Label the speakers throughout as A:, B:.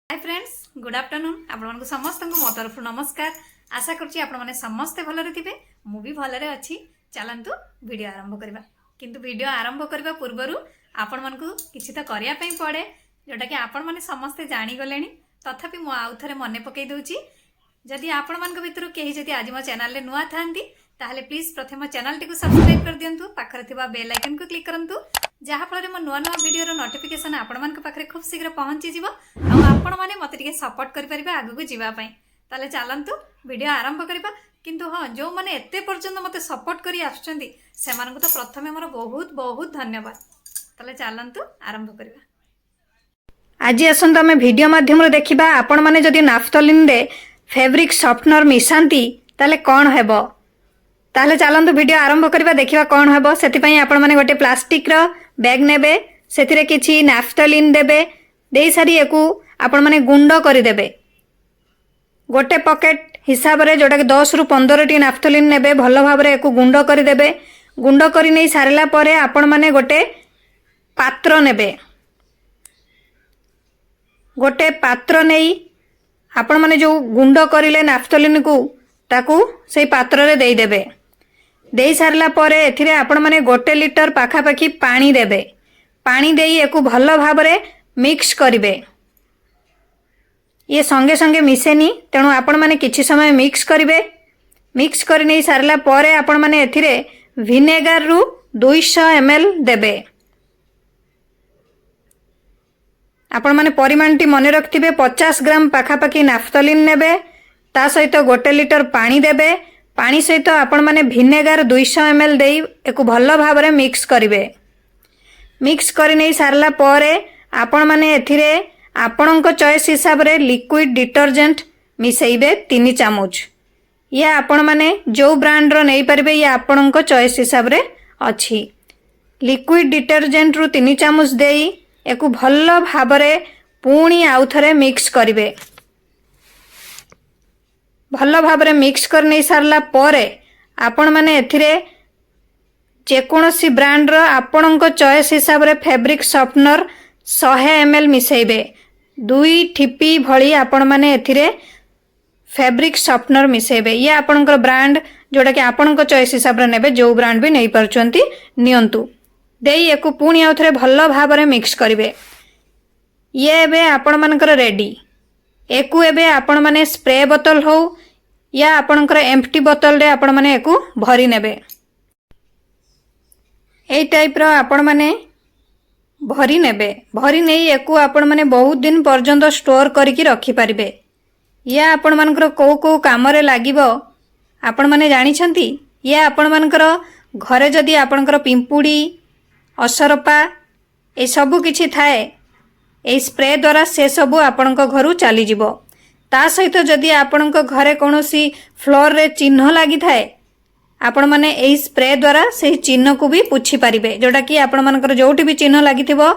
A: Hi friends good afternoon आपण समस्त मो तरफ नमस्कार। आशा करुँची आपण मैंने समस्ते भलरे थे मु भी भलरे अच्छी। चलतु वीडियो आरंभ करवा किंतु वीडियो आरंभ करने पूर्वर आपण मन को किसी तो करने पड़े जोटा कि आपण मैंने समस्ते जानीगले तथापि मु आउ थे मन पकई दूची। जदि आपण मान भितर कहीं जदि आज मो चैनल नुआ था ताहले प्लीज प्रथम चैनल टी सब्सक्राइब कर दिंतु, पाखरे थिबा बेल आइकन को क्लिक करंतु जहाँफल मो नुआ नुआ वीडियो नोटिफिकेशन आपण मान पाखरे खूब शीघ्र पहुँची जीवो आ आपण माने मते टिके सपोर्ट करि परिबा आगु को जीवा पई। ताले चलंतु वीडियो आरंभ करबा। किंतु हाँ जो माने एते पर्यंत मते सपोर्ट करी आछंती सेमान को तो प्रथमे मोर बहुत बहुत धन्यवाद। ताले चलंतु आरंभ करबा। आज आसंत आमे वीडियो माध्यम रे देखिबा आपण माने जदि नाफ्थलिन रे फैब्रिक सॉफ्टनर मिसांती ताले कोन हेबो। ताहले चलंतु वीडियो आरंभ करबा देखिबा कोन हेबो। सेति पई आपण माने गोटे प्लास्टिक रो बैग नेबे, सेथिरे किछि नाफ्थलिन देबे, देई सारी एकु आपण माने गुंड करि देबे। गोटे पॉकेट हिसाब रे जोटा कि 10 रु 15 टी नाफ्थलिन नेबे, भलो भाव रे एकु गुंड करि देबे। गुंड करि नै सारला परे आपण माने गोटे पात्र नेबे। गोटे पात्र नै आपण माने जो गुंड करिले नाफ्थलिन को ताकू सेई पात्र रे देई देबे। देई सारला परे एथिरे आपण माने 1 लिटर पाखापाखी पानी देबे। पानी देई एकु भलो भाव रे मिक्स करिवे। ये संगे संगे मिसेनी तेणु आपण माने किछि समय मिक्स करिवे। मिक्स करि नै सारला परे आपण माने एथिरे विनेगर रु 200 ml देबे। आपण माने परिमाण टी मने रखथिबे 50 ग्राम पाखापाखी नाफ्थलिन नेबे, ता सहित 1 लिटर पानी देबे। पानी सहित आपण माने विनेगर 200 ml देई एको भलो भाव रे मिक्स करिवे। मिक्स करि नै सारला परे आपण माने एथिरे आपणक चॉइस हिसाब रे लिक्विड डिटर्जेंट मिसेइबे 3 चामच। या आपण माने जो ब्रांड रो नै परिबे, या आपणक चॉइस हिसाब रे अछि। लिक्विड डिटर्जेंट रु 3 चामच देई एको भलो भाव रे पुणी आउ थरे मिक्स करिवे। भलो भाव रे मिक्स कर नै सारला परे आपण माने एथिरे जेकोसी ब्रांड रो आपणक चॉइस हिसाब रे फैब्रिक सॉफ्टनर 100 ml मिसेइबे। 2 ठिपी भली आपण माने एथिरे फैब्रिक सॉफ्टनर मिसेइबे। ये आपणकर ब्रांड जोटा कि आपणक चॉइस हिसाब रे नेबे, जो ब्रांड भी नै परचंती नियंतु। देई एको पुणी आउथरे भलो भाव रे मिक्स करिवे। ये एबे आपण मानकर रेडी। एको एबे आपण माने स्प्रे बोतल हो या आपणकर एम्प्टी बोतल रे आपण माने एको भरी नेबे। एई टाइप रो आपण माने भरी नेबे। भरी नै एको आपण माने बहुत दिन पर्यंत स्टोर करिकि रखि परिबे। या आपण मानकर को को काम रे लागिबो आपण माने जानि छंती। या आपण मानकर घरे जदी आपणकर पिंपुडी असरपा ए सब किछि थाए, ए स्प्रे द्वारा से सब आपणक घरु चली जिवो। ता सहित जदी आपणक घरे कोनोसी फ्लोर रे चिन्ह लागि थाए, आपण माने एही स्प्रे द्वारा से चिन्ह को भी पुछि परिबे। जोटा कि आपण मानकर जोटी भी चिन्ह लागिथिबो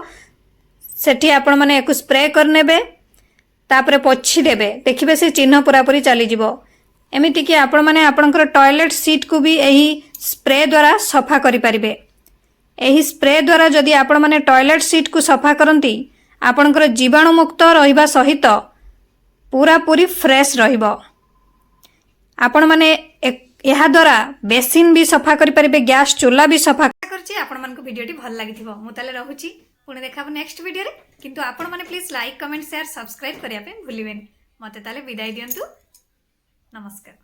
A: सेठी आपण माने एको स्प्रे करनेबे, तापरे पोछि देबे, देखिबे से चिन्ह पूरा पूरी चली जिवो। एमिति कि आपण माने आपणकर टॉयलेट सीट को भी एही स्प्रे द्वारा सफा करि परिबे। एही स्प्रे द्वारा जदी आपण माने टॉयलेट सीट को सफा करंती आपणकर जीवाणु मुक्त रहिबा सहित पूरा पूरी फ्रेश रहिबो। आपण माने यहा द्वारा बेसिन भी सफा करि परिबे, गैस चूल्हा भी सफा करछि। आपण मन को वीडियो टी भल लागिथिबो। मु ताले रहूची पुणे देखाबो नेक्स्ट वीडियो रे। किंतु आपण माने please like comment share subscribe करिया पे भूलिबेनी। मते ताले विदाई दियंतु। नमस्कार।